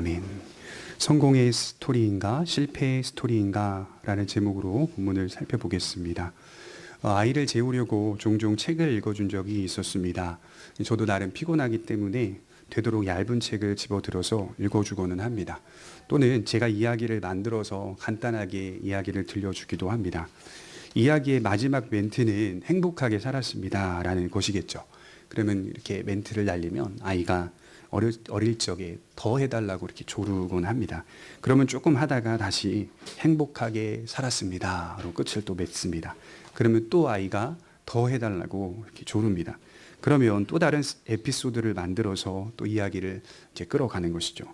아멘. 성공의 스토리인가 실패의 스토리인가 라는 제목으로 본문을 살펴보겠습니다. 아이를 재우려고 종종 책을 읽어준 적이 있었습니다. 저도 나름 피곤하기 때문에 되도록 얇은 책을 집어들어서 읽어주고는 합니다. 또는 제가 이야기를 만들어서 간단하게 이야기를 들려주기도 합니다. 이야기의 마지막 멘트는 행복하게 살았습니다 라는 것이겠죠. 그러면 이렇게 멘트를 날리면 아이가 어릴 적에 더 해달라고 이렇게 조르곤 합니다. 그러면 조금 하다가 다시 행복하게 살았습니다로 끝을 또 맺습니다. 그러면 또 아이가 더 해달라고 이렇게 조릅니다. 그러면 또 다른 에피소드를 만들어서 또 이야기를 이제 끌어가는 것이죠.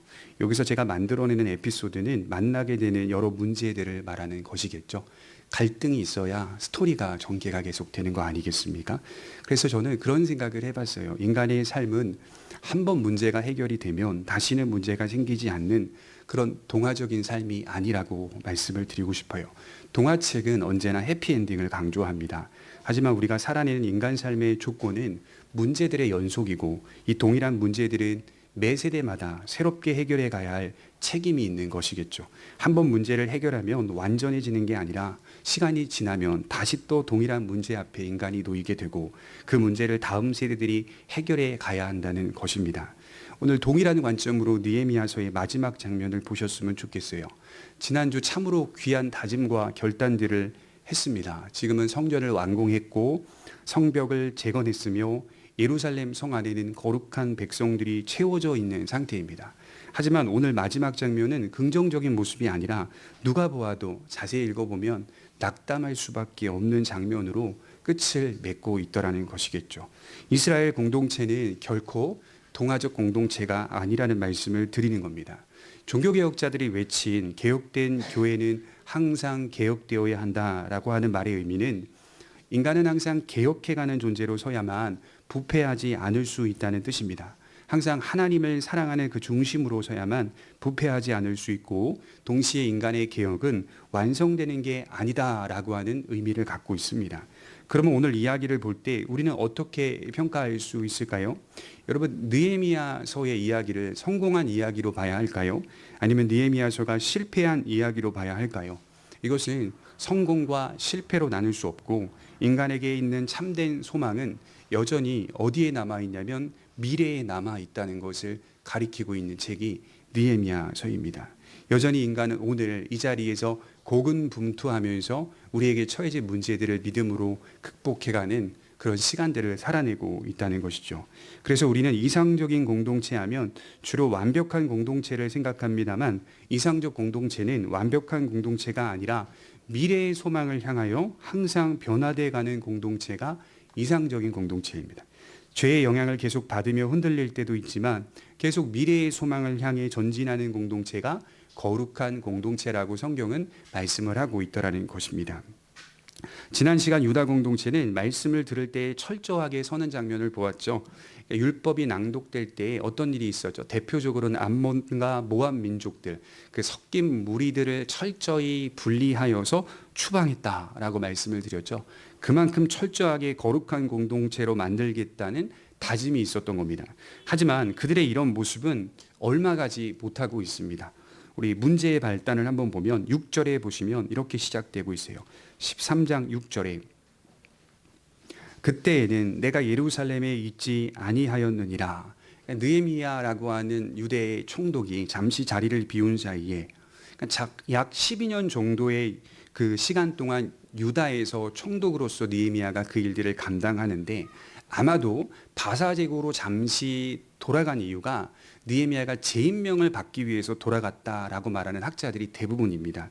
여기서 제가 만들어내는 에피소드는 만나게 되는 여러 문제들을 말하는 것이겠죠. 갈등이 있어야 스토리가 전개가 계속되는 거 아니겠습니까? 그래서 저는 그런 생각을 해봤어요. 인간의 삶은 한 번 문제가 해결이 되면 다시는 문제가 생기지 않는 그런 동화적인 삶이 아니라고 말씀을 드리고 싶어요. 동화책은 언제나 해피엔딩을 강조합니다. 하지만 우리가 살아내는 인간 삶의 조건은 문제들의 연속이고 이 동일한 문제들은 매 세대마다 새롭게 해결해 가야 할 책임이 있는 것이겠죠. 한번 문제를 해결하면 완전해지는 게 아니라 시간이 지나면 다시 또 동일한 문제 앞에 인간이 놓이게 되고 그 문제를 다음 세대들이 해결해 가야 한다는 것입니다. 오늘 동일한 관점으로 느헤미야서의 마지막 장면을 보셨으면 좋겠어요. 지난주 참으로 귀한 다짐과 결단들을 했습니다. 지금은 성전을 완공했고 성벽을 재건했으며 예루살렘 성 안에는 거룩한 백성들이 채워져 있는 상태입니다. 하지만 오늘 마지막 장면은 긍정적인 모습이 아니라 누가 보아도 자세히 읽어보면 낙담할 수밖에 없는 장면으로 끝을 맺고 있더라는 것이겠죠. 이스라엘 공동체는 결코 동화적 공동체가 아니라는 말씀을 드리는 겁니다. 종교개혁자들이 외친 개혁된 교회는 항상 개혁되어야 한다라고 하는 말의 의미는 인간은 항상 개혁해가는 존재로 서야만 부패하지 않을 수 있다는 뜻입니다. 항상 하나님을 사랑하는 그 중심으로 서야만 부패하지 않을 수 있고 동시에 인간의 개혁은 완성되는 게 아니다라고 하는 의미를 갖고 있습니다. 그러면 오늘 이야기를 볼 때 우리는 어떻게 평가할 수 있을까요? 여러분, 느헤미야서의 이야기를 성공한 이야기로 봐야 할까요? 아니면 느헤미야서가 실패한 이야기로 봐야 할까요? 이것은 성공과 실패로 나눌 수 없고 인간에게 있는 참된 소망은 여전히 어디에 남아있냐면 미래에 남아있다는 것을 가리키고 있는 책이 느헤미야서입니다. 여전히 인간은 오늘 이 자리에서 고군분투하면서 우리에게 처해진 문제들을 믿음으로 극복해가는 그런 시간들을 살아내고 있다는 것이죠. 그래서 우리는 이상적인 공동체 하면 주로 완벽한 공동체를 생각합니다만 이상적 공동체는 완벽한 공동체가 아니라 미래의 소망을 향하여 항상 변화되어 가는 공동체가 이상적인 공동체입니다. 죄의 영향을 계속 받으며 흔들릴 때도 있지만 계속 미래의 소망을 향해 전진하는 공동체가 거룩한 공동체라고 성경은 말씀을 하고 있더라는 것입니다. 지난 시간 유다 공동체는 말씀을 들을 때 철저하게 서는 장면을 보았죠. 율법이 낭독될 때 어떤 일이 있었죠. 대표적으로는 암몬과 모압 민족들, 그 섞인 무리들을 철저히 분리하여서 추방했다라고 말씀을 드렸죠. 그만큼 철저하게 거룩한 공동체로 만들겠다는 다짐이 있었던 겁니다. 하지만 그들의 이런 모습은 얼마 가지 못하고 있습니다. 우리 문제의 발단을 한번 보면 6절에 보시면 이렇게 시작되고 있어요. 13장 6절에 그때에는 내가 예루살렘에 있지 아니하였느니라. 느헤미야라고 하는 유대의 총독이 잠시 자리를 비운 사이에 약 12년 정도의 그 시간 동안 유다에서 총독으로서 느헤미야가 그 일들을 감당하는데 아마도 바사제국으로 잠시 돌아간 이유가 느헤미야가 재임명을 받기 위해서 돌아갔다라고 말하는 학자들이 대부분입니다.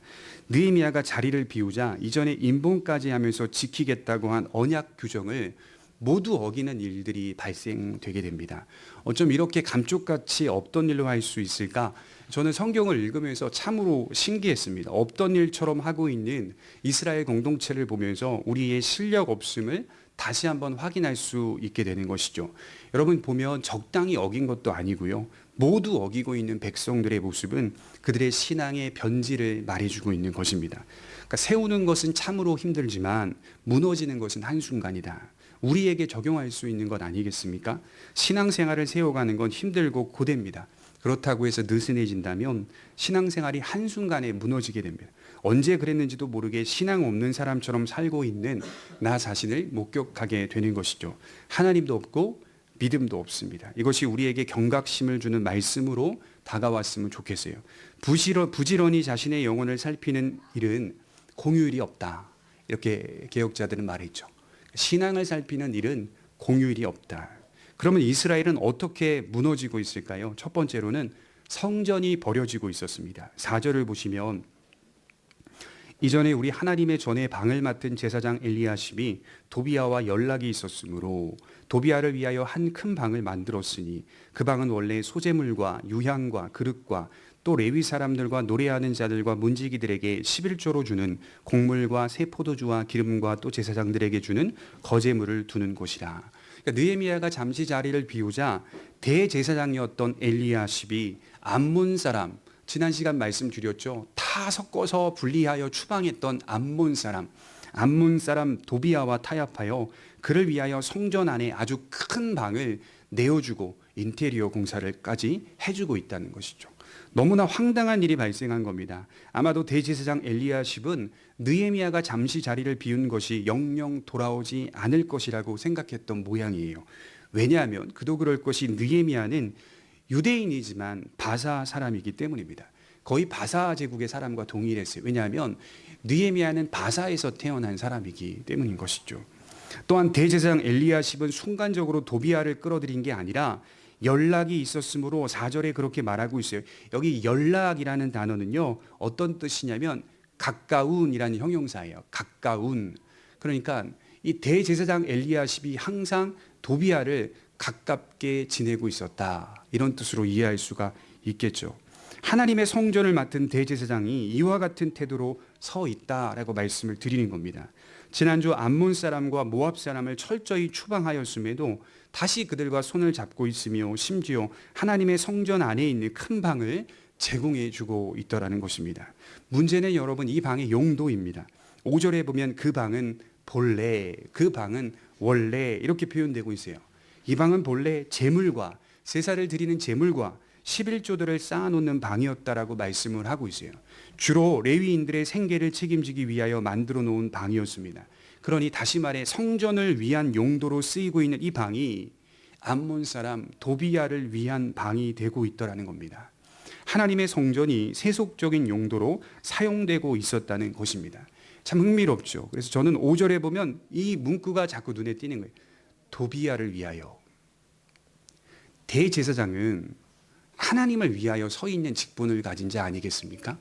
느헤미야가 자리를 비우자 이전에 임봉까지 하면서 지키겠다고 한 언약 규정을 모두 어기는 일들이 발생되게 됩니다. 어쩜 이렇게 감쪽같이 없던 일로 할 수 있을까? 저는 성경을 읽으면서 참으로 신기했습니다. 없던 일처럼 하고 있는 이스라엘 공동체를 보면서 우리의 실력 없음을 다시 한번 확인할 수 있게 되는 것이죠. 여러분 보면 적당히 어긴 것도 아니고요. 모두 어기고 있는 백성들의 모습은 그들의 신앙의 변질을 말해주고 있는 것입니다. 그러니까 세우는 것은 참으로 힘들지만 무너지는 것은 한순간이다. 우리에게 적용할 수 있는 것 아니겠습니까? 신앙생활을 세워가는 건 힘들고 고됩니다. 그렇다고 해서 느슨해진다면 신앙생활이 한순간에 무너지게 됩니다. 언제 그랬는지도 모르게 신앙 없는 사람처럼 살고 있는 나 자신을 목격하게 되는 것이죠. 하나님도 없고 믿음도 없습니다. 이것이 우리에게 경각심을 주는 말씀으로 다가왔으면 좋겠어요. 부지런히 자신의 영혼을 살피는 일은 공휴일이 없다. 이렇게 개혁자들은 말했죠. 신앙을 살피는 일은 공휴일이 없다. 그러면 이스라엘은 어떻게 무너지고 있을까요? 첫 번째로는 성전이 버려지고 있었습니다. 4절을 보시면 이전에 우리 하나님의 전에 방을 맡은 제사장 엘리야십이 도비야와 연락이 있었으므로 도비야를 위하여 한 큰 방을 만들었으니 그 방은 원래 소재물과 유향과 그릇과 또 레위 사람들과 노래하는 자들과 문지기들에게 11조로 주는 곡물과 새 포도주와 기름과 또 제사장들에게 주는 거제물을 두는 곳이라. 그러니까 느헤미야가 잠시 자리를 비우자 대제사장이었던 엘리야십이 암몬 사람, 지난 시간 말씀드렸죠. 다 섞어서 분리하여 추방했던 암몬 사람 도비야와 타협하여 그를 위하여 성전 안에 아주 큰 방을 내어주고 인테리어 공사를까지 해주고 있다는 것이죠. 너무나 황당한 일이 발생한 겁니다. 아마도 대제사장 엘리야십은 느헤미야가 잠시 자리를 비운 것이 영영 돌아오지 않을 것이라고 생각했던 모양이에요. 왜냐하면 그도 그럴 것이 느헤미야는 유대인이지만 바사 사람이기 때문입니다. 거의 바사 제국의 사람과 동일했어요. 왜냐하면 느헤미야는 바사에서 태어난 사람이기 때문인 것이죠. 또한 대제사장 엘리야십은 순간적으로 도비야를 끌어들인 게 아니라 연락이 있었으므로 4절에 그렇게 말하고 있어요. 여기 연락이라는 단어는요, 어떤 뜻이냐면 가까운이라는 형용사예요. 가까운. 그러니까 이 대제사장 엘리야십이 항상 도비야를 가깝게 지내고 있었다. 이런 뜻으로 이해할 수가 있겠죠. 하나님의 성전을 맡은 대제사장이 이와 같은 태도로 서 있다라고 말씀을 드리는 겁니다. 지난주 암몬 사람과 모압 사람을 철저히 추방하였음에도 다시 그들과 손을 잡고 있으며 심지어 하나님의 성전 안에 있는 큰 방을 제공해 주고 있더라는 것입니다. 문제는 여러분 이 방의 용도입니다. 5절에 보면 그 방은 본래, 그 방은 원래 이렇게 표현되고 있어요. 이 방은 본래 제물과 제사를 드리는 제물과 11조들을 쌓아놓는 방이었다라고 말씀을 하고 있어요. 주로 레위인들의 생계를 책임지기 위하여 만들어 놓은 방이었습니다. 그러니 다시 말해 성전을 위한 용도로 쓰이고 있는 이 방이 암몬 사람 도비야를 위한 방이 되고 있더라는 겁니다. 하나님의 성전이 세속적인 용도로 사용되고 있었다는 것입니다. 참 흥미롭죠. 그래서 저는 5절에 보면 이 문구가 자꾸 눈에 띄는 거예요. 도비야를 위하여. 대제사장은 하나님을 위하여 서 있는 직분을 가진 자 아니겠습니까?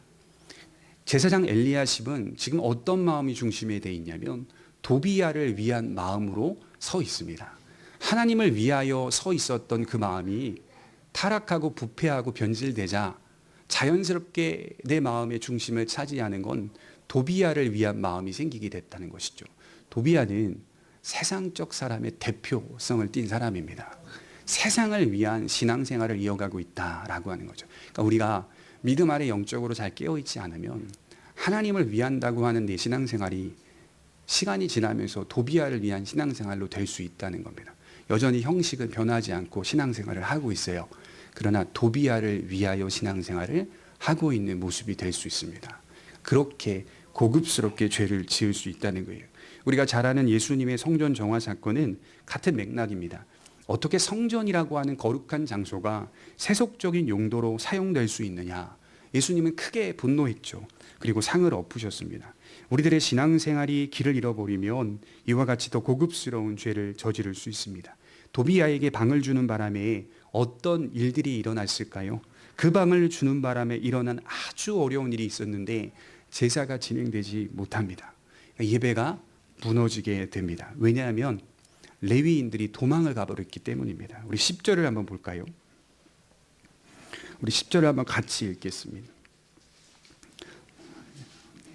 제사장 엘리야십은 지금 어떤 마음이 중심에 돼 있냐면 도비야를 위한 마음으로 서 있습니다. 하나님을 위하여 서 있었던 그 마음이 타락하고 부패하고 변질되자 자연스럽게 내 마음의 중심을 차지하는 건 도비야를 위한 마음이 생기게 됐다는 것이죠. 도비야는 세상적 사람의 대표성을 띈 사람입니다. 세상을 위한 신앙생활을 이어가고 있다라고 하는 거죠. 그러니까 우리가 믿음 아래 영적으로 잘 깨어있지 않으면 하나님을 위한다고 하는 내 신앙생활이 시간이 지나면서 도비야를 위한 신앙생활로 될 수 있다는 겁니다. 여전히 형식은 변하지 않고 신앙생활을 하고 있어요. 그러나 도비야를 위하여 신앙생활을 하고 있는 모습이 될 수 있습니다. 그렇게 고급스럽게 죄를 지을 수 있다는 거예요. 우리가 잘 아는 예수님의 성전 정화 사건은 같은 맥락입니다. 어떻게 성전이라고 하는 거룩한 장소가 세속적인 용도로 사용될 수 있느냐. 예수님은 크게 분노했죠. 그리고 상을 엎으셨습니다. 우리들의 신앙생활이 길을 잃어버리면 이와 같이 더 고급스러운 죄를 저지를 수 있습니다. 도비야에게 방을 주는 바람에 어떤 일들이 일어났을까요? 그 방을 주는 바람에 일어난 아주 어려운 일이 있었는데 제사가 진행되지 못합니다. 예배가 무너지게 됩니다. 왜냐하면 레위인들이 도망을 가버렸기 때문입니다. 우리 10절을 한번 볼까요? 우리 10절을 한번 같이 읽겠습니다.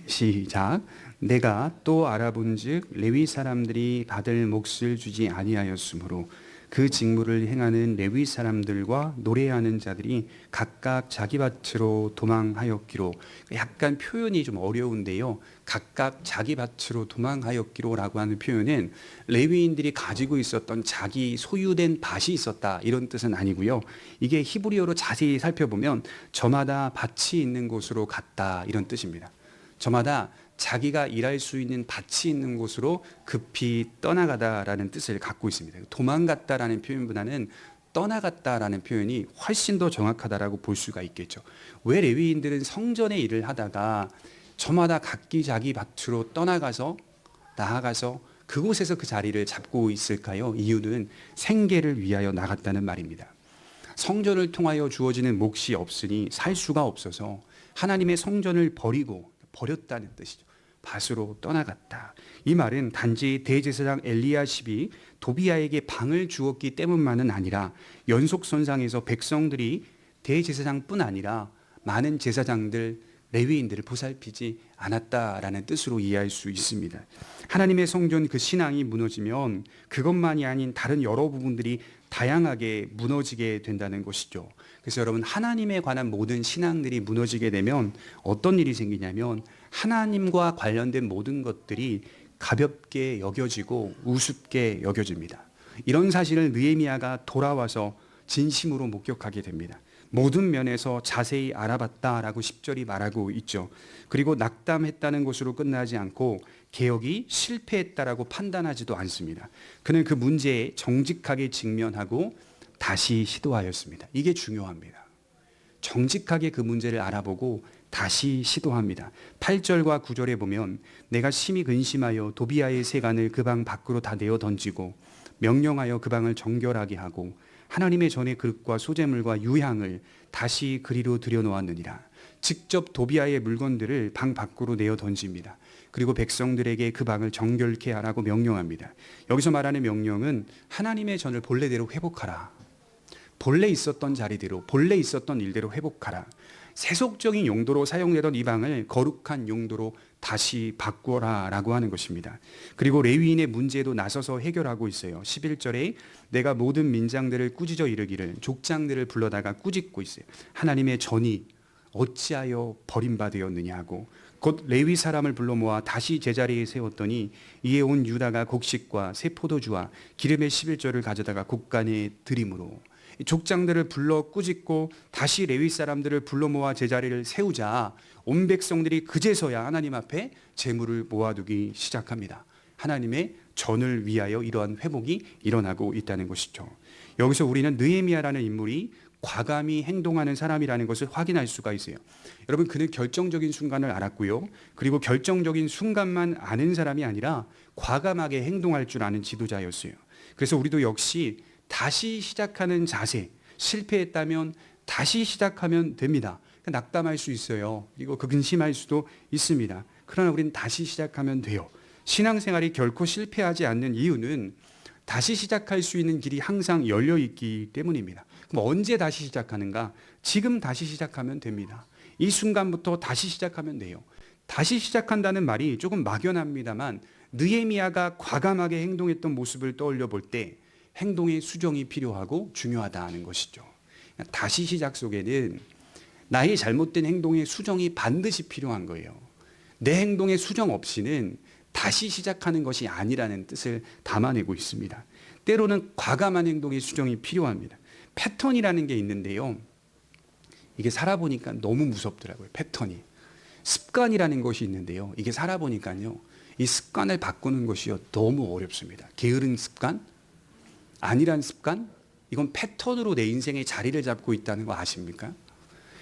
시작. 내가 또 알아본즉 레위 사람들이 받을 몫을 주지 아니하였으므로 그 직무를 행하는 레위 사람들과 노래하는 자들이 각각 자기 밭으로 도망하였기로. 약간 표현이 좀 어려운데요. 각각 자기 밭으로 도망하였기로라고 하는 표현은 레위인들이 가지고 있었던 자기 소유된 밭이 있었다 이런 뜻은 아니고요. 이게 히브리어로 자세히 살펴보면 저마다 밭이 있는 곳으로 갔다 이런 뜻입니다. 저마다 자기가 일할 수 있는 밭이 있는 곳으로 급히 떠나가다라는 뜻을 갖고 있습니다. 도망갔다라는 표현보다는 떠나갔다라는 표현이 훨씬 더 정확하다라고 볼 수가 있겠죠. 왜 레위인들은 성전의 일을 하다가 저마다 각기 자기 밭으로 떠나가서 나아가서 그곳에서 그 자리를 잡고 있을까요? 이유는 생계를 위하여 나갔다는 말입니다. 성전을 통하여 주어지는 몫이 없으니 살 수가 없어서 하나님의 성전을 버렸다는 뜻이죠. 밭으로 떠나갔다. 이 말은 단지 대제사장 엘리야십이 도비야에게 방을 주었기 때문만은 아니라 연속선상에서 백성들이 대제사장뿐 아니라 많은 제사장들, 레위인들을 보살피지 않았다라는 뜻으로 이해할 수 있습니다. 하나님의 성전 그 신앙이 무너지면 그것만이 아닌 다른 여러 부분들이 다양하게 무너지게 된다는 것이죠. 그래서 여러분, 하나님에 관한 모든 신앙들이 무너지게 되면 어떤 일이 생기냐면 하나님과 관련된 모든 것들이 가볍게 여겨지고 우습게 여겨집니다. 이런 사실을 느헤미야가 돌아와서 진심으로 목격하게 됩니다. 모든 면에서 자세히 알아봤다라고 10절이 말하고 있죠. 그리고 낙담했다는 것으로 끝나지 않고 개혁이 실패했다라고 판단하지도 않습니다. 그는 그 문제에 정직하게 직면하고 다시 시도하였습니다. 이게 중요합니다. 정직하게 그 문제를 알아보고 다시 시도합니다. 8절과 9절에 보면 내가 심히 근심하여 도비야의 세간을 그 방 밖으로 다 내어 던지고 명령하여 그 방을 정결하게 하고 하나님의 전의 그릇과 소재물과 유향을 다시 그리로 들여놓았느니라. 직접 도비야의 물건들을 방 밖으로 내어 던집니다. 그리고 백성들에게 그 방을 정결케 하라고 명령합니다. 여기서 말하는 명령은 하나님의 전을 본래대로 회복하라. 본래 있었던 자리대로, 본래 있었던 일대로 회복하라. 세속적인 용도로 사용되던 이 방을 거룩한 용도로 다시 바꾸어라 라고 하는 것입니다. 그리고 레위인의 문제도 나서서 해결하고 있어요. 11절에 내가 모든 민장들을 꾸짖어 이르기를, 족장들을 불러다가 꾸짖고 있어요. 하나님의 전이 어찌하여 버림받으었느냐고. 곧 레위 사람을 불러 모아 다시 제자리에 세웠더니 이에 온 유다가 곡식과 새 포도주와 기름의 11절을 가져다가 곡간에 들이므로. 족장들을 불러 꾸짖고 다시 레위 사람들을 불러 모아 제자리를 세우자 온 백성들이 그제서야 하나님 앞에 재물을 모아두기 시작합니다. 하나님의 전을 위하여 이러한 회복이 일어나고 있다는 것이죠. 여기서 우리는 느헤미야라는 인물이 과감히 행동하는 사람이라는 것을 확인할 수가 있어요. 여러분, 그는 결정적인 순간을 알았고요. 그리고 결정적인 순간만 아는 사람이 아니라 과감하게 행동할 줄 아는 지도자였어요. 그래서 우리도 역시 다시 시작하는 자세, 실패했다면 다시 시작하면 됩니다. 낙담할 수 있어요. 그리고 근심할 수도 있습니다. 그러나 우리는 다시 시작하면 돼요. 신앙생활이 결코 실패하지 않는 이유는 다시 시작할 수 있는 길이 항상 열려 있기 때문입니다. 그럼 언제 다시 시작하는가? 지금 다시 시작하면 됩니다. 이 순간부터 다시 시작하면 돼요. 다시 시작한다는 말이 조금 막연합니다만 느헤미야가 과감하게 행동했던 모습을 떠올려 볼 때 행동의 수정이 필요하고 중요하다는 것이죠. 다시 시작 속에는 나의 잘못된 행동의 수정이 반드시 필요한 거예요. 내 행동의 수정 없이는 다시 시작하는 것이 아니라는 뜻을 담아내고 있습니다. 때로는 과감한 행동의 수정이 필요합니다. 패턴이라는 게 있는데요. 이게 살아보니까 너무 무섭더라고요. 패턴이. 습관이라는 것이 있는데요. 이게 살아보니까요. 이 습관을 바꾸는 것이요. 너무 어렵습니다. 게으른 습관? 아니란 습관? 이건 패턴으로 내 인생에 자리를 잡고 있다는 거 아십니까?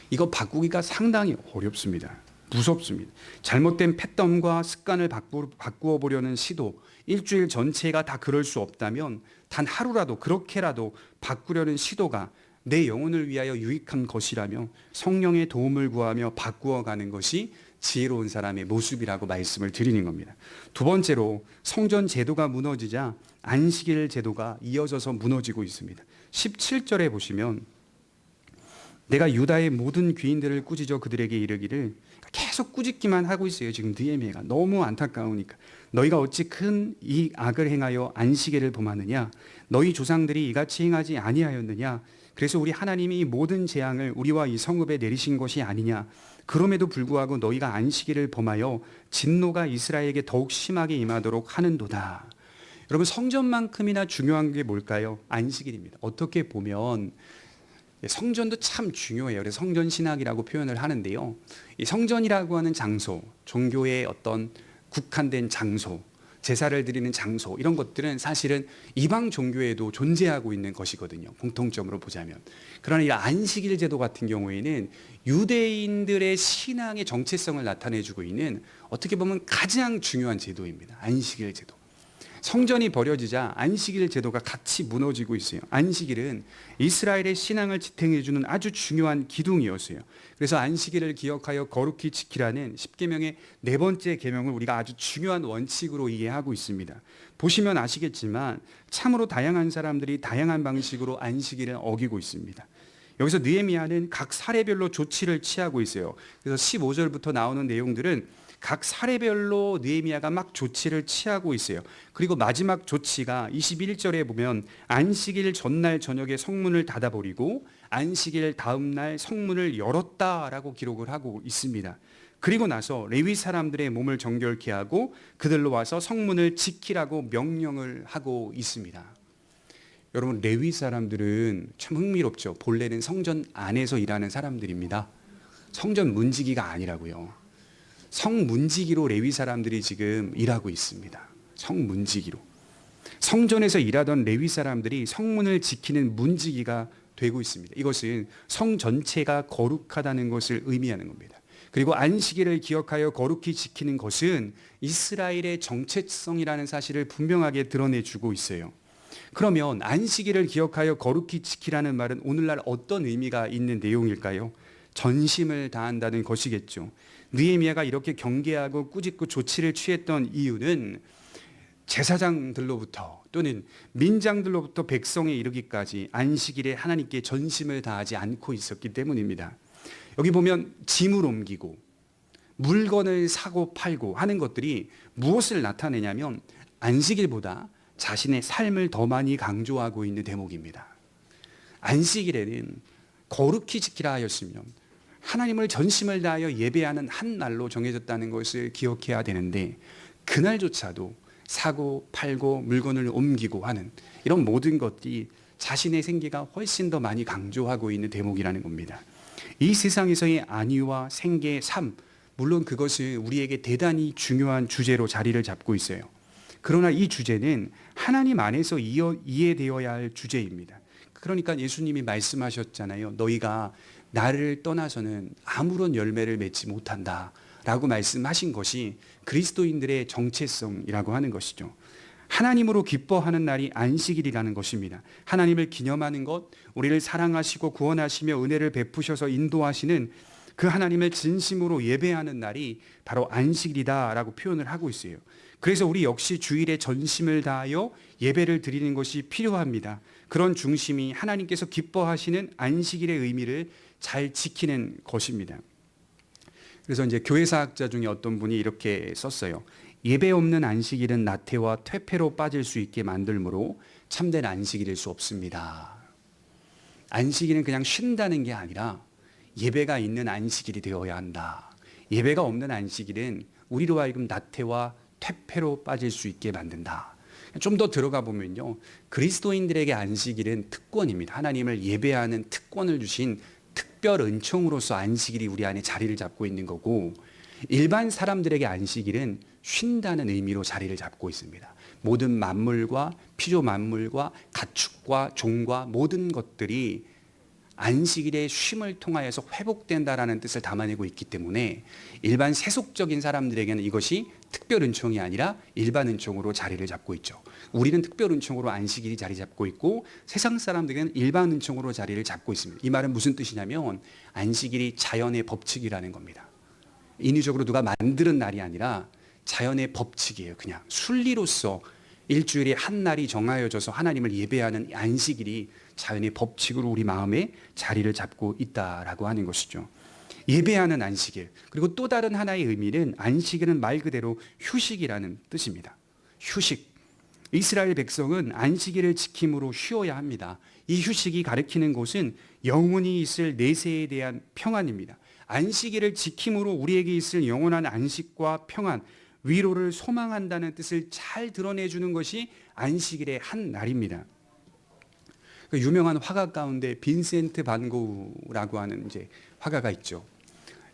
이거 바꾸기가 상당히 어렵습니다. 무섭습니다. 잘못된 패턴과 습관을 바꾸어 보려는 시도, 일주일 전체가 다 그럴 수 없다면 단 하루라도 그렇게라도 바꾸려는 시도가 내 영혼을 위하여 유익한 것이라며 성령의 도움을 구하며 바꾸어가는 것이 지혜로운 사람의 모습이라고 말씀을 드리는 겁니다. 두 번째로 성전 제도가 무너지자 안식일 제도가 이어져서 무너지고 있습니다. 17절에 보시면 내가 유다의 모든 귀인들을 꾸짖어 그들에게 이르기를, 계속 꾸짖기만 하고 있어요. 지금 느헤미야가 너무 안타까우니까. 너희가 어찌 큰 이 악을 행하여 안식일을 범하느냐? 너희 조상들이 이같이 행하지 아니하였느냐? 그래서 우리 하나님이 이 모든 재앙을 우리와 이 성읍에 내리신 것이 아니냐? 그럼에도 불구하고 너희가 안식일을 범하여 진노가 이스라엘에게 더욱 심하게 임하도록 하는도다. 여러분, 성전만큼이나 중요한 게 뭘까요? 안식일입니다. 어떻게 보면 성전도 참 중요해요. 그래서 성전 신학이라고 표현을 하는데요. 이 성전이라고 하는 장소, 종교의 어떤 국한된 장소, 제사를 드리는 장소, 이런 것들은 사실은 이방 종교에도 존재하고 있는 것이거든요. 공통점으로 보자면. 그러나 이 안식일 제도 같은 경우에는 유대인들의 신앙의 정체성을 나타내주고 있는, 어떻게 보면 가장 중요한 제도입니다. 안식일 제도. 성전이 버려지자 안식일 제도가 같이 무너지고 있어요. 안식일은 이스라엘의 신앙을 지탱해주는 아주 중요한 기둥이었어요. 그래서 안식일을 기억하여 거룩히 지키라는 10계명의 네 번째 계명을 우리가 아주 중요한 원칙으로 이해하고 있습니다. 보시면 아시겠지만 참으로 다양한 사람들이 다양한 방식으로 안식일을 어기고 있습니다. 여기서 느헤미야는 각 사례별로 조치를 취하고 있어요. 그래서 15절부터 나오는 내용들은 각 사례별로 느헤미야가 막 조치를 취하고 있어요. 그리고 마지막 조치가 21절에 보면 안식일 전날 저녁에 성문을 닫아버리고 안식일 다음날 성문을 열었다라고 기록을 하고 있습니다. 그리고 나서 레위 사람들의 몸을 정결케 하고 그들로 와서 성문을 지키라고 명령을 하고 있습니다. 여러분, 레위 사람들은 참 흥미롭죠. 본래는 성전 안에서 일하는 사람들입니다. 성전 문지기가 아니라고요. 성문지기로 레위 사람들이 지금 일하고 있습니다. 성문지기로. 성전에서 일하던 레위 사람들이 성문을 지키는 문지기가 되고 있습니다. 이것은 성 전체가 거룩하다는 것을 의미하는 겁니다. 그리고 안식일을 기억하여 거룩히 지키는 것은 이스라엘의 정체성이라는 사실을 분명하게 드러내주고 있어요. 그러면 안식일을 기억하여 거룩히 지키라는 말은 오늘날 어떤 의미가 있는 내용일까요? 전심을 다한다는 것이겠죠. 느헤미야가 이렇게 경계하고 꾸짖고 조치를 취했던 이유는 제사장들로부터 또는 민장들로부터 백성에 이르기까지 안식일에 하나님께 전심을 다하지 않고 있었기 때문입니다. 여기 보면 짐을 옮기고 물건을 사고 팔고 하는 것들이 무엇을 나타내냐면 안식일보다 자신의 삶을 더 많이 강조하고 있는 대목입니다. 안식일에는 거룩히 지키라 하였으면 하나님을 전심을 다하여 예배하는 한 날로 정해졌다는 것을 기억해야 되는데, 그날조차도 사고 팔고 물건을 옮기고 하는 이런 모든 것들이 자신의 생계가 훨씬 더 많이 강조하고 있는 대목이라는 겁니다. 이 세상에서의 안위와 생계, 삶, 물론 그것은 우리에게 대단히 중요한 주제로 자리를 잡고 있어요. 그러나 이 주제는 하나님 안에서 이해되어야 할 주제입니다. 그러니까 예수님이 말씀하셨잖아요. 너희가 나를 떠나서는 아무런 열매를 맺지 못한다 라고 말씀하신 것이 그리스도인들의 정체성이라고 하는 것이죠. 하나님으로 기뻐하는 날이 안식일이라는 것입니다. 하나님을 기념하는 것, 우리를 사랑하시고 구원하시며 은혜를 베푸셔서 인도하시는 그 하나님을 진심으로 예배하는 날이 바로 안식일이다라고 표현을 하고 있어요. 그래서 우리 역시 주일에 전심을 다하여 예배를 드리는 것이 필요합니다. 그런 중심이 하나님께서 기뻐하시는 안식일의 의미를 잘 지키는 것입니다. 그래서 이제 교회사학자 중에 어떤 분이 이렇게 썼어요. 예배 없는 안식일은 나태와 퇴폐로 빠질 수 있게 만들므로 참된 안식일일 수 없습니다. 안식일은 그냥 쉰다는 게 아니라 예배가 있는 안식일이 되어야 한다. 예배가 없는 안식일은 우리로 하여금 나태와 퇴폐로 빠질 수 있게 만든다. 좀 더 들어가 보면요, 그리스도인들에게 안식일은 특권입니다. 하나님을 예배하는 특권을 주신 특별 은총으로서 안식일이 우리 안에 자리를 잡고 있는 거고, 일반 사람들에게 안식일은 쉰다는 의미로 자리를 잡고 있습니다. 모든 만물과 피조 만물과 가축과 종과 모든 것들이 안식일의 쉼을 통하여서 회복된다라는 뜻을 담아내고 있기 때문에 일반 세속적인 사람들에게는 이것이 특별 은총이 아니라 일반 은총으로 자리를 잡고 있죠. 우리는 특별 은총으로 안식일이 자리 잡고 있고 세상 사람들에게는 일반 은총으로 자리를 잡고 있습니다. 이 말은 무슨 뜻이냐면 안식일이 자연의 법칙이라는 겁니다. 인위적으로 누가 만드는 날이 아니라 자연의 법칙이에요. 그냥 순리로서 일주일에 한 날이 정하여져서 하나님을 예배하는 안식일이 자연의 법칙으로 우리 마음에 자리를 잡고 있다라고 하는 것이죠. 예배하는 안식일. 그리고 또 다른 하나의 의미는 안식일은 말 그대로 휴식이라는 뜻입니다. 휴식. 이스라엘 백성은 안식일을 지킴으로 쉬어야 합니다. 이 휴식이 가리키는 것은 영원히 있을 내세에 대한 평안입니다. 안식일을 지킴으로 우리에게 있을 영원한 안식과 평안, 위로를 소망한다는 뜻을 잘 드러내주는 것이 안식일의 한 날입니다. 그 유명한 화가 가운데 빈센트 반 고흐라고 하는 이제 화가가 있죠.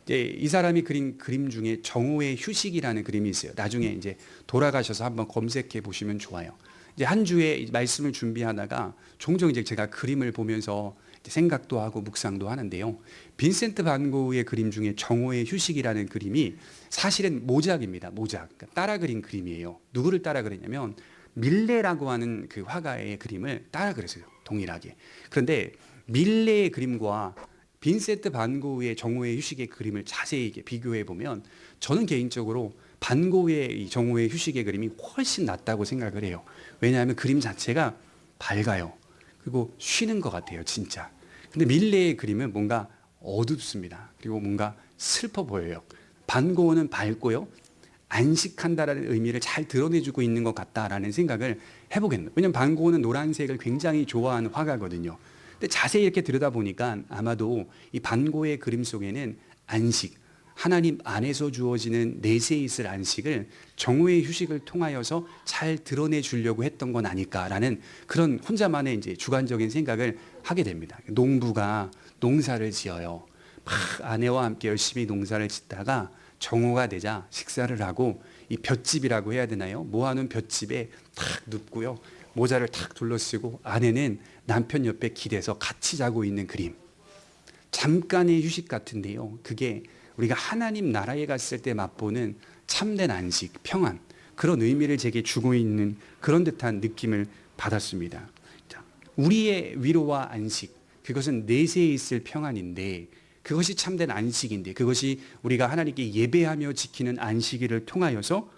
이제 이 사람이 그린 그림 중에 정오의 휴식이라는 그림이 있어요. 나중에 이제 돌아가셔서 한번 검색해 보시면 좋아요. 이제 한 주에 말씀을 준비하다가 종종 이제 제가 그림을 보면서 생각도 하고 묵상도 하는데요. 빈센트 반 고흐의 그림 중에 정오의 휴식이라는 그림이 사실은 모작입니다. 모작. 그러니까 따라 그린 그림이에요. 누구를 따라 그렸냐면 밀레라고 하는 그 화가의 그림을 따라 그렸어요. 동일하게. 그런데 밀레의 그림과 빈센트 반 고흐의 정오의 휴식의 그림을 자세히 비교해 보면 저는 개인적으로 반 고흐의 이 정오의 휴식의 그림이 훨씬 낫다고 생각을 해요. 왜냐하면 그림 자체가 밝아요. 그리고 쉬는 것 같아요, 진짜. 근데 밀레의 그림은 뭔가 어둡습니다. 그리고 뭔가 슬퍼 보여요. 반 고흐는 밝고요. 안식한다라는 의미를 잘 드러내주고 있는 것 같다라는 생각을 해보겠네요. 왜냐하면 반 고흐는 노란색을 굉장히 좋아하는 화가거든요. 근데 자세히 이렇게 들여다보니까 아마도 이 반 고흐의 그림 속에는 안식, 하나님 안에서 주어지는 내세에 있을 안식을 정오의 휴식을 통하여서 잘 드러내 주려고 했던 건 아닐까라는 그런 혼자만의 이제 주관적인 생각을 하게 됩니다. 농부가 농사를 지어요. 막 아내와 함께 열심히 농사를 짓다가 정오가 되자 식사를 하고 이 볏짚이라고 해야 되나요? 모아놓은 볏짚에 탁 눕고요. 모자를 탁 둘러쓰고 아내는 남편 옆에 기대서 같이 자고 있는 그림. 잠깐의 휴식 같은데요. 그게 우리가 하나님 나라에 갔을 때 맛보는 참된 안식, 평안, 그런 의미를 제게 주고 있는 그런 듯한 느낌을 받았습니다. 자, 우리의 위로와 안식, 그것은 내세에 있을 평안인데 그것이 참된 안식인데 그것이 우리가 하나님께 예배하며 지키는 안식일을 통하여서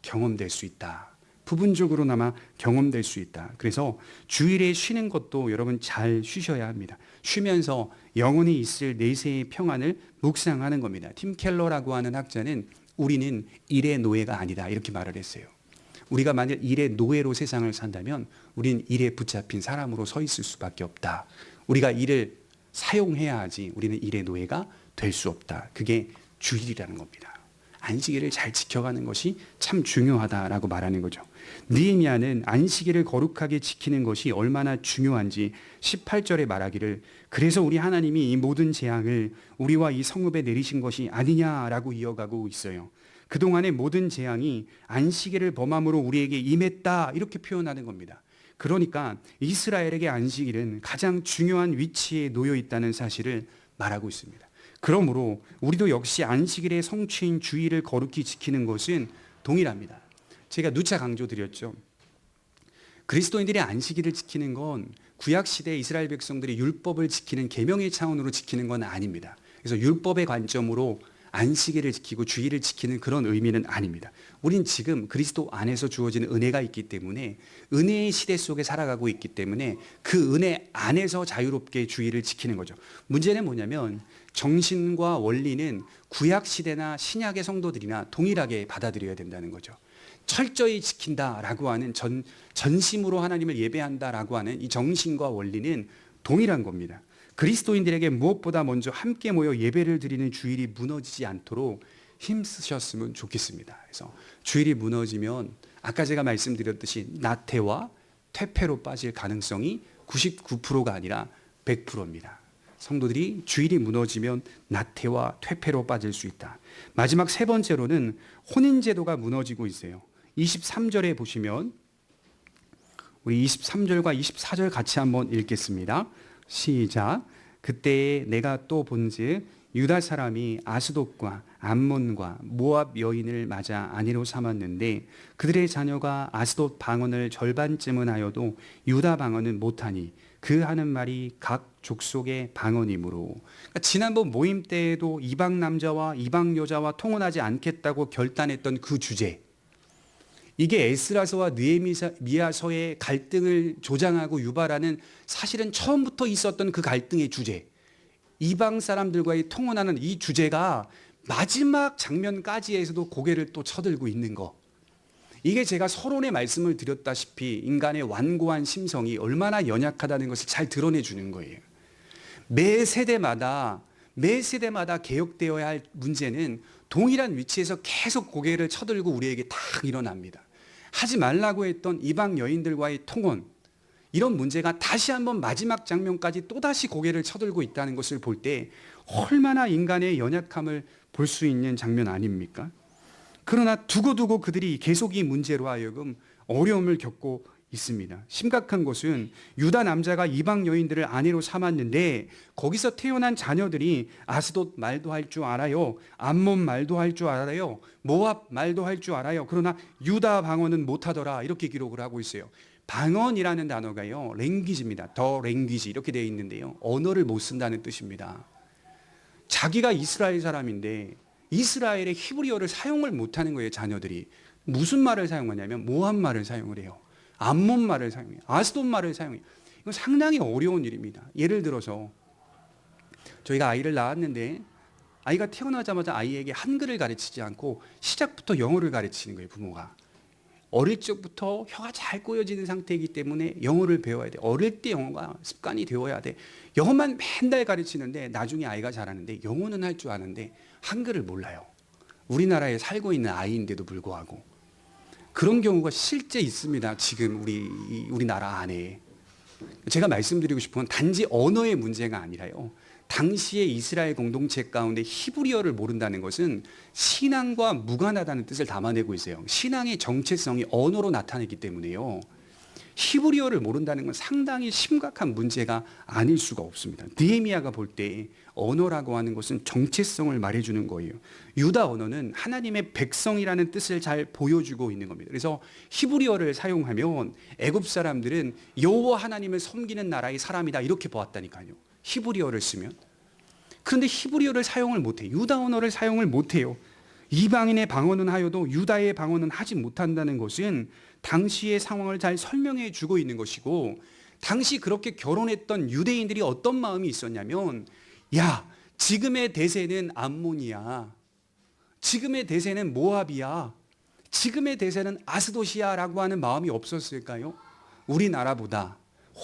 경험될 수 있다. 부분적으로나마 경험될 수 있다. 그래서 주일에 쉬는 것도 여러분 잘 쉬셔야 합니다. 쉬면서 영원히 있을 내세의 평안을 묵상하는 겁니다. 팀 켈러라고 하는 학자는 우리는 일의 노예가 아니다 이렇게 말을 했어요. 우리가 만약 일의 노예로 세상을 산다면 우리는 일에 붙잡힌 사람으로 서 있을 수밖에 없다. 우리가 일을 사용해야 하지 우리는 일의 노예가 될 수 없다. 그게 주일이라는 겁니다. 안식일을 잘 지켜가는 것이 참 중요하다라고 말하는 거죠. 느헤미야는 안식일을 거룩하게 지키는 것이 얼마나 중요한지 18절에 말하기를 그래서 우리 하나님이 이 모든 재앙을 우리와 이 성읍에 내리신 것이 아니냐라고 이어가고 있어요. 그동안의 모든 재앙이 안식일을 범함으로 우리에게 임했다 이렇게 표현하는 겁니다. 그러니까 이스라엘에게 안식일은 가장 중요한 위치에 놓여 있다는 사실을 말하고 있습니다. 그러므로 우리도 역시 안식일의 성취인 주일을 거룩히 지키는 것은 동일합니다. 제가 누차 강조드렸죠. 그리스도인들의 안식일을 지키는 건 구약시대 이스라엘 백성들이 율법을 지키는 계명의 차원으로 지키는 건 아닙니다. 그래서 율법의 관점으로 안식일을 지키고 주일을 지키는 그런 의미는 아닙니다. 우린 지금 그리스도 안에서 주어지는 은혜가 있기 때문에 은혜의 시대 속에 살아가고 있기 때문에 그 은혜 안에서 자유롭게 주일을 지키는 거죠. 문제는 뭐냐면 정신과 원리는 구약시대나 신약의 성도들이나 동일하게 받아들여야 된다는 거죠. 철저히 지킨다라고 하는 전심으로 하나님을 예배한다라고 하는 이 정신과 원리는 동일한 겁니다. 그리스도인들에게 무엇보다 먼저 함께 모여 예배를 드리는 주일이 무너지지 않도록 힘쓰셨으면 좋겠습니다. 그래서 주일이 무너지면 아까 제가 말씀드렸듯이 나태와 퇴폐로 빠질 가능성이 99%가 아니라 100%입니다. 성도들이 주일이 무너지면 나태와 퇴폐로 빠질 수 있다. 마지막 세 번째로는 혼인제도가 무너지고 있어요. 23절에 보시면 우리 23절과 24절 같이 한번 읽겠습니다. 시작. 그때에 내가 또 본즉 유다 사람이 아스돗과 암몬과 모압 여인을 맞아 아내로 삼았는데 그들의 자녀가 아스돗 방언을 절반쯤은 하여도 유다 방언은 못하니 그 하는 말이 각 족속의 방언이므로. 그러니까 지난번 모임 때에도 이방 남자와 이방 여자와 통혼하지 않겠다고 결단했던 그 주제, 이게 에스라서와 느헤미야서의 갈등을 조장하고 유발하는 사실은 처음부터 있었던 그 갈등의 주제, 이방 사람들과의 통혼하는 이 주제가 마지막 장면까지에서도 고개를 또 쳐들고 있는 거. 이게 제가 서론에 말씀을 드렸다시피 인간의 완고한 심성이 얼마나 연약하다는 것을 잘 드러내 주는 거예요. 매 세대마다 개혁되어야 할 문제는 동일한 위치에서 계속 고개를 쳐들고 우리에게 딱 일어납니다. 하지 말라고 했던 이방 여인들과의 통혼, 이런 문제가 다시 한번 마지막 장면까지 또다시 고개를 쳐들고 있다는 것을 볼 때 얼마나 인간의 연약함을 볼 수 있는 장면 아닙니까? 그러나 두고두고 그들이 계속 이 문제로 하여금 어려움을 겪고 있습니다. 심각한 것은 유다 남자가 이방 여인들을 아내로 삼았는데 거기서 태어난 자녀들이 아스돗 말도 할 줄 알아요. 암몬 말도 할 줄 알아요. 모압 말도 할 줄 알아요. 그러나 유다 방언은 못하더라. 이렇게 기록을 하고 있어요. 방언이라는 단어가요, 랭귀지입니다. 더 랭귀지 이렇게 되어 있는데요, 언어를 못 쓴다는 뜻입니다. 자기가 이스라엘 사람인데 이스라엘의 히브리어를 사용을 못하는 거예요. 자녀들이 무슨 말을 사용하냐면 모압 말을 사용을 해요. 암몬 말을 사용해요. 아스돗 말을 사용해요. 이건 상당히 어려운 일입니다. 예를 들어서 저희가 아이를 낳았는데 아이가 태어나자마자 아이에게 한글을 가르치지 않고 시작부터 영어를 가르치는 거예요. 부모가 어릴 적부터 혀가 잘 꼬여지는 상태이기 때문에 영어를 배워야 돼. 어릴 때 영어가 습관이 되어야 돼. 영어만 맨날 가르치는데 나중에 아이가 자라는데 영어는 할 줄 아는데 한글을 몰라요. 우리나라에 살고 있는 아이인데도 불구하고 그런 경우가 실제 있습니다. 지금 우리나라 안에. 제가 말씀드리고 싶은 건 단지 언어의 문제가 아니라요, 당시의 이스라엘 공동체 가운데 히브리어를 모른다는 것은 신앙과 무관하다는 뜻을 담아내고 있어요. 신앙의 정체성이 언어로 나타내기 때문에요, 히브리어를 모른다는 건 상당히 심각한 문제가 아닐 수가 없습니다. 느헤미야가 볼 때 언어라고 하는 것은 정체성을 말해주는 거예요. 유다 언어는 하나님의 백성이라는 뜻을 잘 보여주고 있는 겁니다. 그래서 히브리어를 사용하면 애굽 사람들은 여호와 하나님을 섬기는 나라의 사람이다 이렇게 보았다니까요, 히브리어를 쓰면. 그런데 히브리어를 사용을 못해요. 유다 언어를 사용을 못해요. 이방인의 방언은 하여도 유다의 방언은 하지 못한다는 것은 당시의 상황을 잘 설명해 주고 있는 것이고, 당시 그렇게 결혼했던 유대인들이 어떤 마음이 있었냐면, 야, 지금의 대세는 암몬이야, 지금의 대세는 모압이야, 지금의 대세는 아스돗이야 라고 하는 마음이 없었을까요? 우리나라보다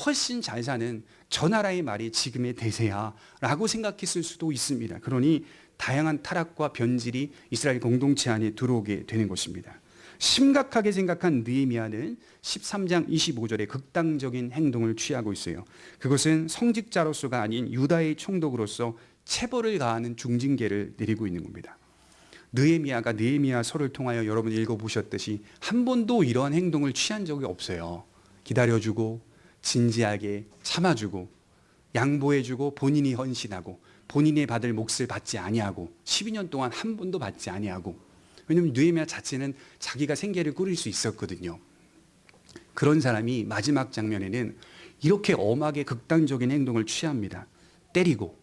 훨씬 잘 사는 저 나라의 말이 지금의 대세야 라고 생각했을 수도 있습니다. 그러니 다양한 타락과 변질이 이스라엘 공동체 안에 들어오게 되는 것입니다. 심각하게 생각한 느헤미야는 13장 25절에 극단적인 행동을 취하고 있어요. 그것은 성직자로서가 아닌 유다의 총독으로서 체벌을 가하는 중징계를 내리고 있는 겁니다. 느헤미야가 느헤미야서를 통하여 여러분 읽어보셨듯이 한 번도 이러한 행동을 취한 적이 없어요. 기다려주고 진지하게 참아주고 양보해주고 본인이 헌신하고 본인이 받을 몫을 받지 아니하고 12년 동안 한 번도 받지 아니하고. 왜냐하면 느헤미야 자체는 자기가 생계를 꾸릴 수 있었거든요. 그런 사람이 마지막 장면에는 이렇게 엄하게 극단적인 행동을 취합니다. 때리고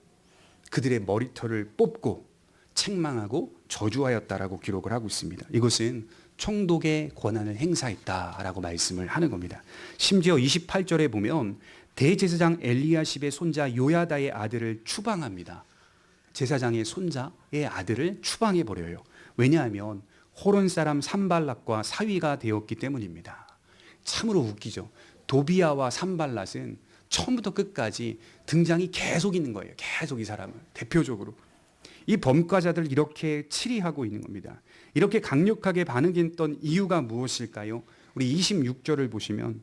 그들의 머리털을 뽑고 책망하고 저주하였다라고 기록을 하고 있습니다. 이것은 총독의 권한을 행사했다라고 말씀을 하는 겁니다. 심지어 28절에 보면 대제사장 엘리야십의 손자 요야다의 아들을 추방합니다. 제사장의 손자의 아들을 추방해 버려요. 왜냐하면 호론 사람 산발랏과 사위가 되었기 때문입니다. 참으로 웃기죠. 도비야와 산발랏은 처음부터 끝까지 등장이 계속 있는 거예요. 계속 이 사람은 대표적으로. 이 범과자들 이렇게 치리하고 있는 겁니다. 이렇게 강력하게 반응했던 이유가 무엇일까요? 우리 26절을 보시면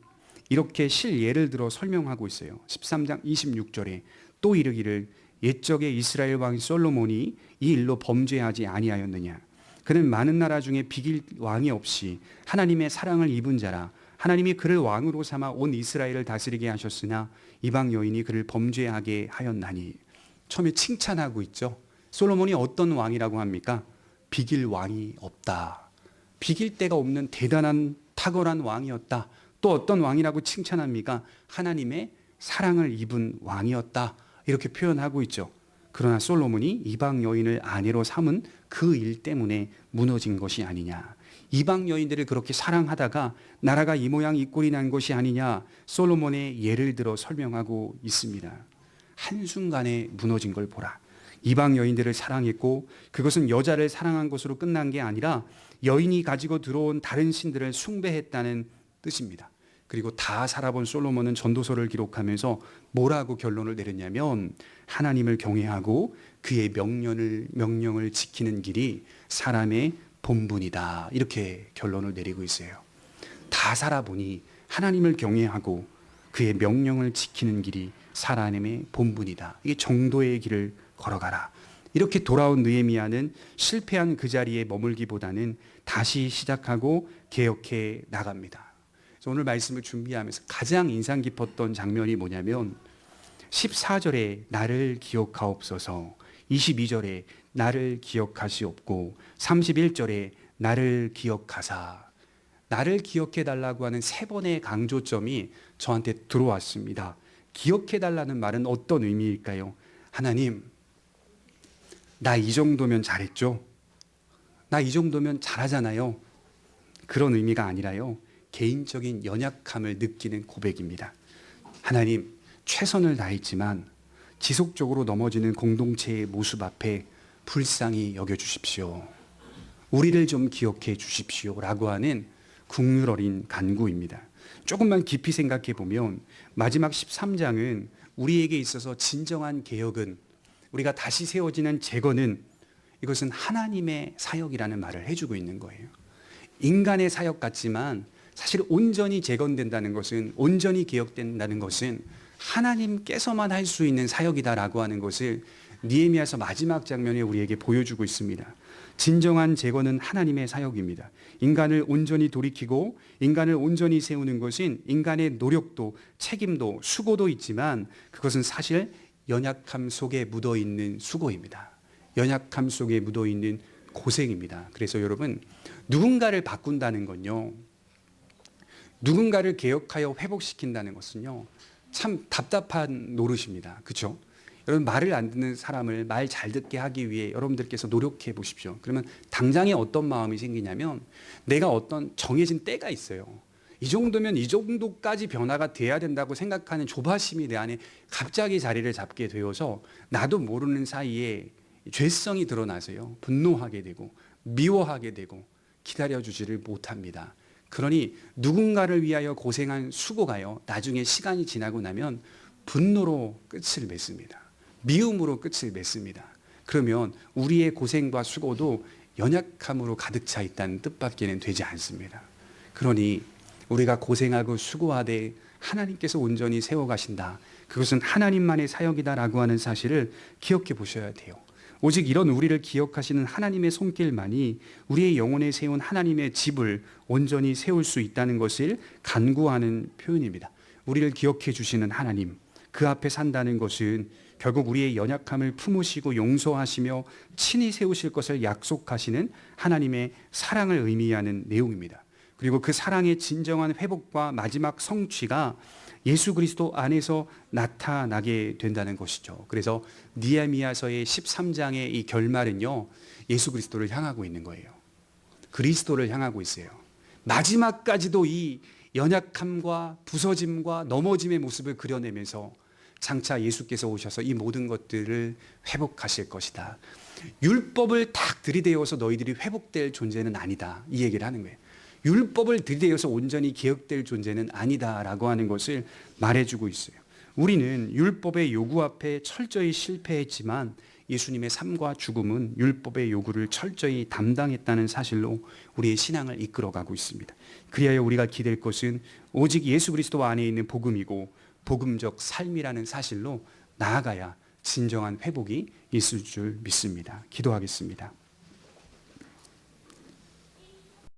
이렇게 실예를 들어 설명하고 있어요. 13장 26절에 또 이르기를 옛적에 이스라엘 왕 솔로몬이 이 일로 범죄하지 아니하였느냐. 그는 많은 나라 중에 비길 왕이 없이 하나님의 사랑을 입은 자라. 하나님이 그를 왕으로 삼아 온 이스라엘을 다스리게 하셨으나 이방 여인이 그를 범죄하게 하였나니. 처음에 칭찬하고 있죠. 솔로몬이 어떤 왕이라고 합니까? 비길 왕이 없다. 비길 데가 없는 대단한 탁월한 왕이었다. 또 어떤 왕이라고 칭찬합니까? 하나님의 사랑을 입은 왕이었다. 이렇게 표현하고 있죠. 그러나 솔로몬이 이방 여인을 아내로 삼은 그 일 때문에 무너진 것이 아니냐. 이방 여인들을 그렇게 사랑하다가 나라가 이 모양 이 꼴이 난 것이 아니냐, 솔로몬의 예를 들어 설명하고 있습니다. 한순간에 무너진 걸 보라. 이방 여인들을 사랑했고 그것은 여자를 사랑한 것으로 끝난 게 아니라 여인이 가지고 들어온 다른 신들을 숭배했다는 뜻입니다. 그리고 다 살아본 솔로몬은 전도서를 기록하면서 뭐라고 결론을 내렸냐면, 하나님을 경외하고 그의 명령을 지키는 길이 사람의 본분이다, 이렇게 결론을 내리고 있어요. 다 살아보니 하나님을 경외하고 그의 명령을 지키는 길이 사람의 본분이다. 이게 정도의 길을 걸어가라. 이렇게 돌아온 느헤미야는 실패한 그 자리에 머물기보다는 다시 시작하고 개혁해 나갑니다. 그래서 오늘 말씀을 준비하면서 가장 인상 깊었던 장면이 뭐냐면 14절에 나를 기억하옵소서, 22절에 나를 기억하시옵고 31절에 나를 기억하사, 나를 기억해 달라고 하는 세 번의 강조점이 저한테 들어왔습니다. 기억해 달라는 말은 어떤 의미일까요? 하나님, 나 이 정도면 잘했죠? 나 이 정도면 잘하잖아요. 그런 의미가 아니라요, 개인적인 연약함을 느끼는 고백입니다. 하나님, 최선을 다했지만 지속적으로 넘어지는 공동체의 모습 앞에 불쌍히 여겨주십시오. 우리를 좀 기억해 주십시오 라고 하는 국률 어린 간구입니다. 조금만 깊이 생각해 보면 마지막 13장은 우리에게 있어서 진정한 개혁은, 우리가 다시 세워지는 재건은, 이것은 하나님의 사역이라는 말을 해주고 있는 거예요. 인간의 사역 같지만 사실 온전히 재건된다는 것은, 온전히 개혁된다는 것은 하나님께서만 할 수 있는 사역이다라고 하는 것을 느헤미야서 마지막 장면에 우리에게 보여주고 있습니다. 진정한 재건은 하나님의 사역입니다. 인간을 온전히 돌이키고 인간을 온전히 세우는 것은 인간의 노력도 책임도 수고도 있지만 그것은 사실 연약함 속에 묻어있는 수고입니다. 연약함 속에 묻어있는 고생입니다. 그래서 여러분, 누군가를 바꾼다는 건요, 누군가를 개혁하여 회복시킨다는 것은요, 참 답답한 노릇입니다. 그렇죠? 여러분, 말을 안 듣는 사람을 말 잘 듣게 하기 위해 여러분들께서 노력해 보십시오. 그러면 당장에 어떤 마음이 생기냐면, 내가 어떤 정해진 때가 있어요. 이 정도면 이 정도까지 변화가 돼야 된다고 생각하는 조바심이 내 안에 갑자기 자리를 잡게 되어서 나도 모르는 사이에 죄성이 드러나서요, 분노하게 되고 미워하게 되고 기다려주지를 못합니다. 그러니 누군가를 위하여 고생한 수고가요, 나중에 시간이 지나고 나면 분노로 끝을 맺습니다. 미움으로 끝을 맺습니다. 그러면 우리의 고생과 수고도 연약함으로 가득 차 있다는 뜻밖에는 되지 않습니다. 그러니 우리가 고생하고 수고하되 하나님께서 온전히 세워가신다, 그것은 하나님만의 사역이다라고 하는 사실을 기억해 보셔야 돼요. 오직 이런 우리를 기억하시는 하나님의 손길만이 우리의 영혼에 세운 하나님의 집을 온전히 세울 수 있다는 것을 간구하는 표현입니다. 우리를 기억해 주시는 하나님, 그 앞에 산다는 것은 결국 우리의 연약함을 품으시고 용서하시며 친히 세우실 것을 약속하시는 하나님의 사랑을 의미하는 내용입니다. 그리고 그 사랑의 진정한 회복과 마지막 성취가 예수 그리스도 안에서 나타나게 된다는 것이죠. 그래서 느헤미야서의 13장의 이 결말은요, 예수 그리스도를 향하고 있는 거예요. 그리스도를 향하고 있어요. 마지막까지도 이 연약함과 부서짐과 넘어짐의 모습을 그려내면서 장차 예수께서 오셔서 이 모든 것들을 회복하실 것이다. 율법을 딱 들이대어서 너희들이 회복될 존재는 아니다, 이 얘기를 하는 거예요. 율법을 들이대어서 온전히 개혁될 존재는 아니다라고 하는 것을 말해주고 있어요. 우리는 율법의 요구 앞에 철저히 실패했지만 예수님의 삶과 죽음은 율법의 요구를 철저히 담당했다는 사실로 우리의 신앙을 이끌어가고 있습니다. 그리하여 우리가 기댈 것은 오직 예수 그리스도 안에 있는 복음이고 복음적 삶이라는 사실로 나아가야 진정한 회복이 있을 줄 믿습니다. 기도하겠습니다.